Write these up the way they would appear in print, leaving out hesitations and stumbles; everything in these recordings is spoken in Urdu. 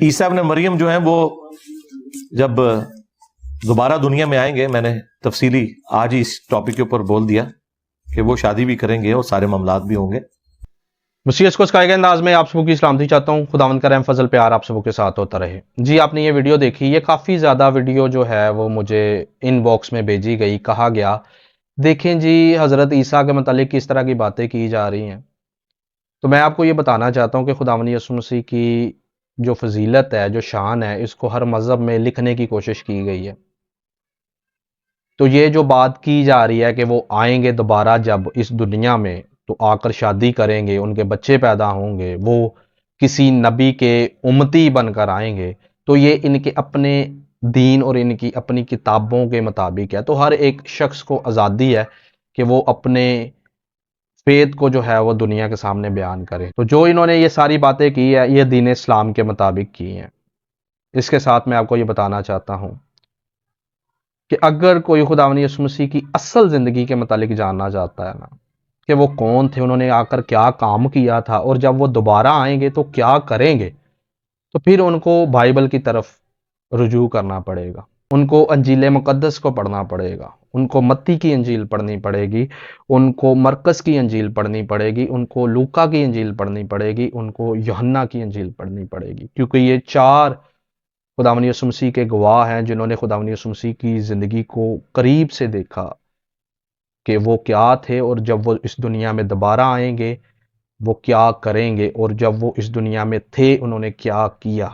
عیسیٰ ابن مریم جو ہیں وہ جب دوبارہ دنیا میں آئیں گے، میں نے تفصیلی آج ہی اس ٹاپک کے اوپر بول دیا کہ وہ شادی بھی کریں گے اور سارے معاملات بھی ہوں گے۔ مسیح کو سکھائے گئے انداز میں آپ سب کی سلامتی چاہتا ہوں۔ خداوند کا رحم فضل پیار آپ سب کے ساتھ ہوتا رہے۔ جی آپ نے یہ ویڈیو دیکھی، یہ کافی زیادہ ویڈیو جو ہے وہ مجھے ان باکس میں بھیجی گئی، کہا گیا دیکھیں جی حضرت عیسیٰ کے متعلق کس طرح کی باتیں کی جا رہی ہیں۔ تو میں آپ کو یہ بتانا چاہتا ہوں کہ خداوند یسوع مسیح کی جو فضیلت ہے، جو شان ہے، اس کو ہر مذہب میں لکھنے کی کوشش کی گئی ہے۔ تو یہ جو بات کی جا رہی ہے کہ وہ آئیں گے دوبارہ جب اس دنیا میں، تو آ کر شادی کریں گے، ان کے بچے پیدا ہوں گے، وہ کسی نبی کے امتی بن کر آئیں گے، تو یہ ان کے اپنے دین اور ان کی اپنی کتابوں کے مطابق ہے۔ تو ہر ایک شخص کو آزادی ہے کہ وہ اپنے فیت کو جو ہے وہ دنیا کے سامنے بیان کرے۔ تو جو انہوں نے یہ ساری باتیں کی ہے، یہ دین اسلام کے مطابق کی ہیں۔ اس کے ساتھ میں آپ کو یہ بتانا چاہتا ہوں کہ اگر کوئی خداوند یسوع مسیح کی اصل زندگی کے متعلق جاننا چاہتا ہے نا، کہ وہ کون تھے، انہوں نے آ کر کیا کام کیا تھا، اور جب وہ دوبارہ آئیں گے تو کیا کریں گے، تو پھر ان کو بائبل کی طرف رجوع کرنا پڑے گا۔ ان کو انجیل مقدس کو پڑھنا پڑے گا، ان کو متی کی انجیل پڑھنی پڑے گی، ان کو مرکز کی انجیل پڑھنی پڑے گی، ان کو لوکا کی انجیل پڑھنی پڑے گی، ان کو یوحنا کی انجیل پڑھنی پڑے گی، کیونکہ یہ چار خداوند یسوع مسیح کے گواہ ہیں جنہوں نے خداوند یسوع مسیح کی زندگی کو قریب سے دیکھا کہ وہ کیا تھے، اور جب وہ اس دنیا میں دوبارہ آئیں گے وہ کیا کریں گے، اور جب وہ اس دنیا میں تھے انہوں نے کیا کیا۔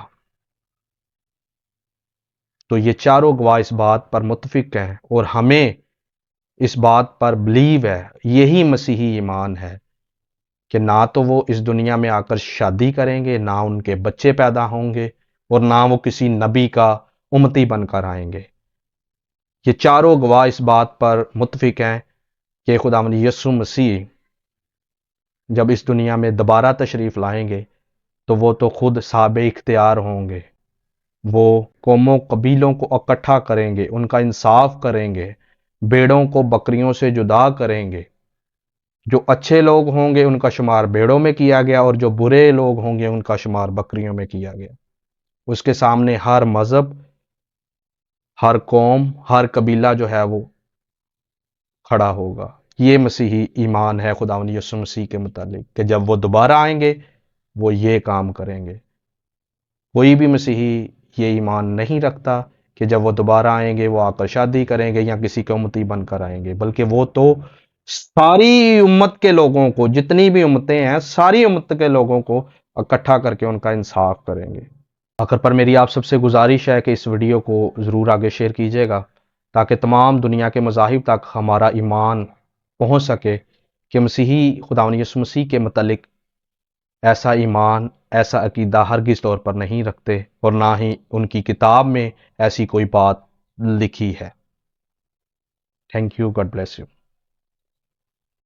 تو یہ چاروں گواہ اس بات پر متفق ہیں، اور ہمیں اس بات پر بلیو ہے، یہی مسیحی ایمان ہے کہ نہ تو وہ اس دنیا میں آ کر شادی کریں گے، نہ ان کے بچے پیدا ہوں گے، اور نہ وہ کسی نبی کا امتی بن کر آئیں گے۔ یہ چاروں گواہ اس بات پر متفق ہیں کہ خداوند یسوع مسیح جب اس دنیا میں دوبارہ تشریف لائیں گے تو وہ تو خود صاحب اختیار ہوں گے، وہ قوموں قبیلوں کو اکٹھا کریں گے، ان کا انصاف کریں گے، بھیڑوں کو بکریوں سے جدا کریں گے۔ جو اچھے لوگ ہوں گے ان کا شمار بھیڑوں میں کیا گیا، اور جو برے لوگ ہوں گے ان کا شمار بکریوں میں کیا گیا۔ اس کے سامنے ہر مذہب، ہر قوم، ہر قبیلہ جو ہے وہ کھڑا ہوگا۔ یہ مسیحی ایمان ہے خداوند یسوع مسیح کے متعلق کہ جب وہ دوبارہ آئیں گے وہ یہ کام کریں گے۔ کوئی بھی مسیحی یہ ایمان نہیں رکھتا کہ جب وہ دوبارہ آئیں گے وہ آ کر شادی کریں گے یا کسی کے امتی بن کر آئیں گے، بلکہ وہ تو ساری امت کے لوگوں کو، جتنی بھی امتیں ہیں ساری امت کے لوگوں کو اکٹھا کر کے ان کا انصاف کریں گے۔ آخر پر میری آپ سب سے گزارش ہے کہ اس ویڈیو کو ضرور آگے شیئر کیجیے گا تاکہ تمام دنیا کے مذاہب تک ہمارا ایمان پہنچ سکے کہ مسیحی خداوند یسوع مسیح کے متعلق ایسا ایمان، ایسا عقیدہ ہرگز طور پر نہیں رکھتے، اور نہ ہی ان کی کتاب میں ایسی کوئی بات لکھی ہے۔ Thank you, God bless you.